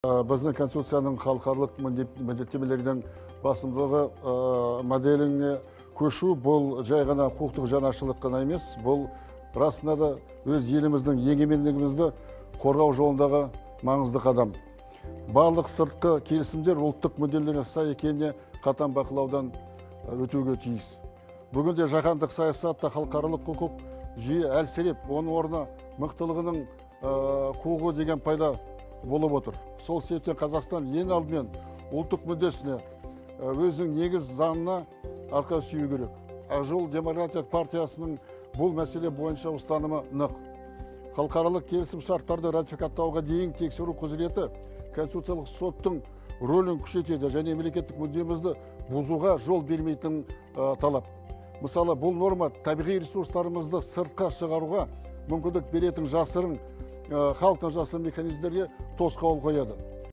Біздің Конституцияның халықаралық міндеттемелерінің басымдылығы моделіне көшу бұл жай ғана құқықтық жаңашылық қана емес, бұл расында да өз еліміздің егемендігімізді қорғау жолындағы маңызды қадам. Барлық сыртқы келісімдер ұлттық мүдделерге сай екеніне қатаң бақылаудан өтуге тиіс. Бүгінде жаһандық саясатта халықаралық құқық жүйе әлсіреп, оның орнына мықтылығының қуығы деген пайда болып отыр. Сол себептен Қазақстан ең алдымен ұлттық мүддесіне, өзінің негіз заңына арқа сүйеу керек. Ақ жол демократиялық партиясының бұл мәселе бойынша ұстанымы нық. Халықаралық келісім шарттарды ратификаттауға дейін тексеру құзыреті Конституциялық соттың рөлін күшейтеді және мемлекеттік мүддемізді бұзуға жол бермейтін талап. Мысалы, бұл норма табиғи ресурстарымызды сыртқа шығаруға мүмкіндік беретін жасырын халықтың жасырын механизмдерге тосқауыл қояды.